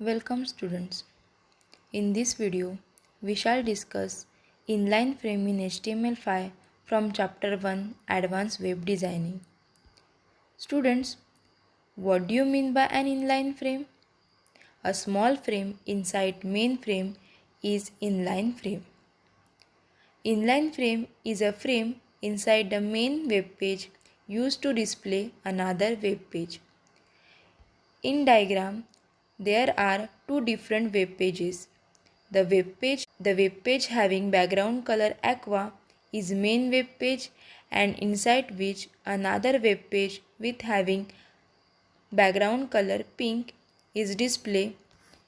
Welcome students. In this video, we shall discuss inline frame in HTML5 from chapter 1 Advanced Web Designing. Students, what do you mean by an inline frame? A small frame inside main frame is inline frame. Inline frame is a frame inside the main web page used to display another web page. In diagram, there are two different web pages. The web page having background color aqua is main web page, and inside which another web page with having background color pink is displayed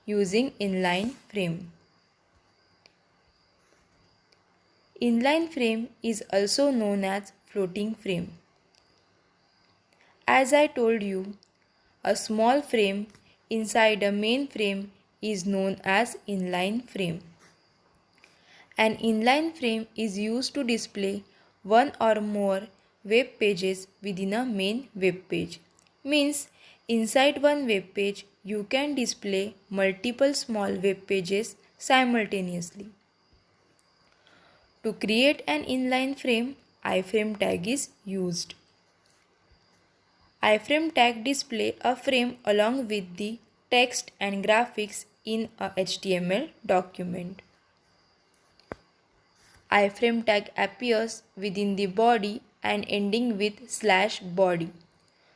using inline frame. Inline frame is also known as floating frame. As I told you, a small frame inside a main frame is known as inline frame. An inline frame is used to display one or more web pages within a main web page. Means inside one web page you can display multiple small web pages simultaneously. To create an inline frame, iframe tag is used. Iframe tag display a frame along with the text and graphics in a HTML document. Iframe tag appears within the body and ending with /body.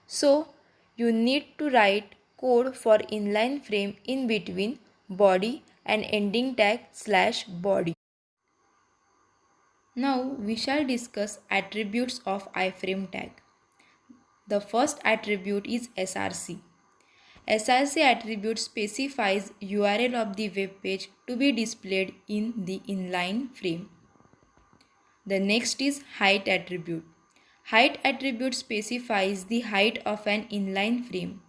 So, you need to write code for inline frame in between body and ending tag /body. Now, we shall discuss attributes of iframe tag. The first attribute is SRC. SRC attribute specifies URL of the web page to be displayed in the inline frame. The next is height attribute. Height attribute specifies the height of an inline frame.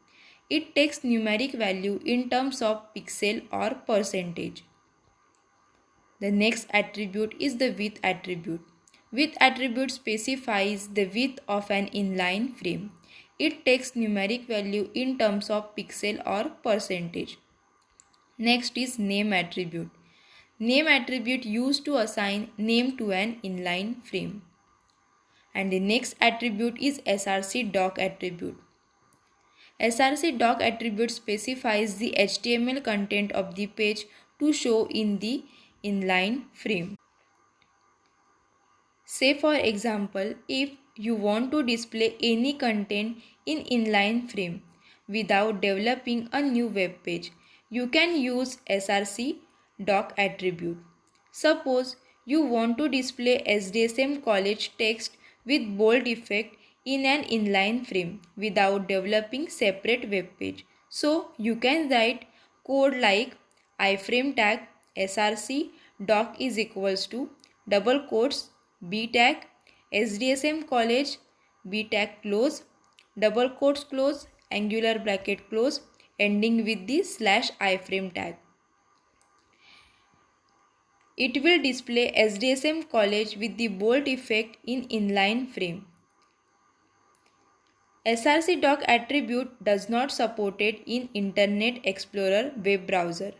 It takes numeric value in terms of pixel or percentage. The next attribute is the width attribute. Width attribute specifies the width of an inline frame. It takes numeric value in terms of pixel or percentage. Next is name attribute. Name attribute used to assign name to an inline frame. And the next attribute is SRC doc attribute. SRC doc attribute specifies the HTML content of the page to show in the inline frame. Say for example, if you want to display any content in inline frame without developing a new web page, you can use SRC doc attribute. Suppose you want to display SDSM college text with bold effect in an inline frame without developing separate web page. So you can write code like iframe tag src doc is equals to double quotes b tag SDSM college b tag close double quotes close angular bracket close ending with the /iframe tag. It will display SDSM college with the bold effect in inline frame. SRC doc attribute does not supported in Internet Explorer web browser.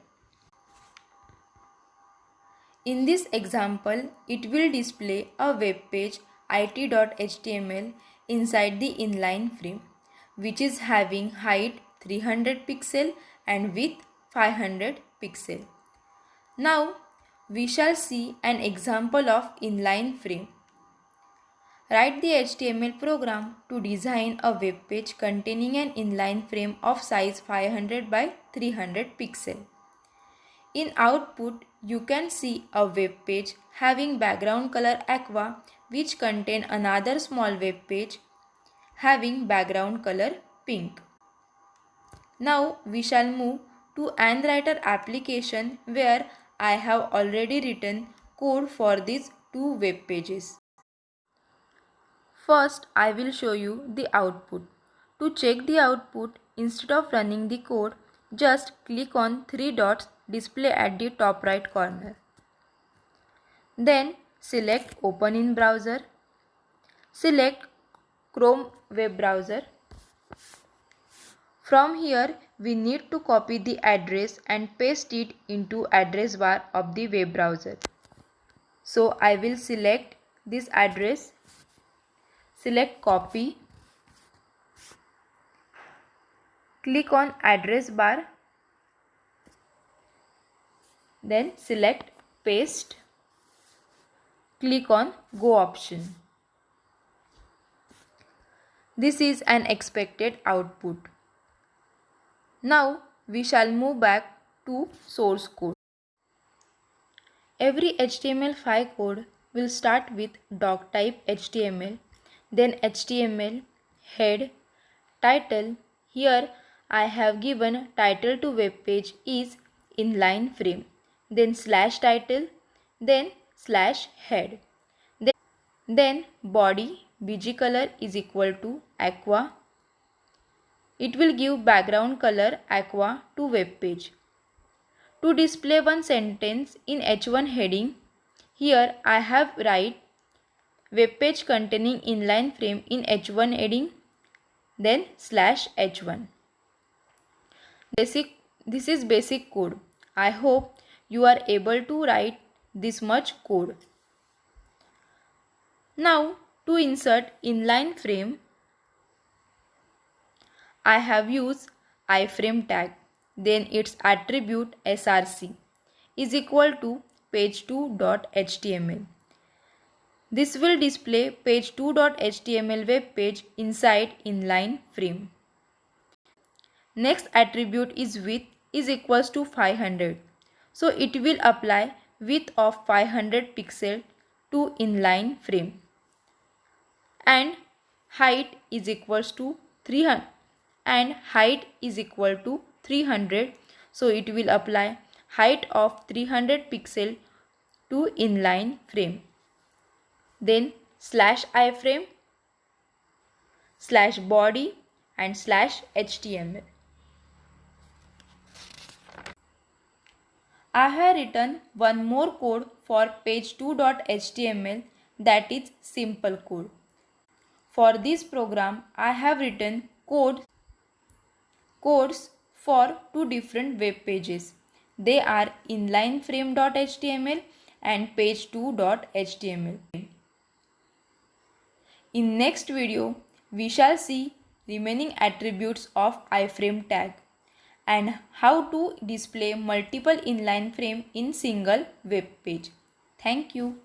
In this example, it will display a web page it.html inside the inline frame, which is having height 300 pixel and width 500 pixel. Now, we shall see an example of inline frame. Write the HTML program to design a web page containing an inline frame of size 500 by 300 pixel. In output, you can see a web page having background color aqua which contain another small web page having background color pink. Now we shall move to AndWriter application where I have already written code for these two web pages. First, I will show you the output. To check the output, instead of running the code, just click on three dots display at the top right corner. Then select Open in Browser. Select Chrome web browser. From here, we need to copy the address and paste it into address bar of the web browser. So I will select this address, select copy, click on address bar, then select paste, click on go option. This is an expected output. Now we shall move back to source code. Every HTML5 code will start with doctype HTML, then HTML, head, title. Here I have given title to web page is inline frame, then slash title, then slash head. Then body bg color is equal to aqua. It will give background color aqua to web page. To display one sentence in H1 heading, here I have write web page containing inline frame in H1 heading, then slash H1. This is basic code. I hope you are able to write this much code. Now to insert inline frame, I have used iframe tag, then its attribute src is equal to page2.html. This will display page2.html web page inside inline frame. Next attribute is width is equals to 500. So it will apply width of 500 pixel to inline frame. And height is equals to 300 so it will apply height of 300 pixel to inline frame. Then slash iframe, slash body and slash html. I have written one more code for page2.html, that is simple code. For this program, I have written codes for two different web pages. They are inlineframe.html and page2.html. In next video, we shall see remaining attributes of iframe tag and how to display multiple inline frame in single web page. Thank you.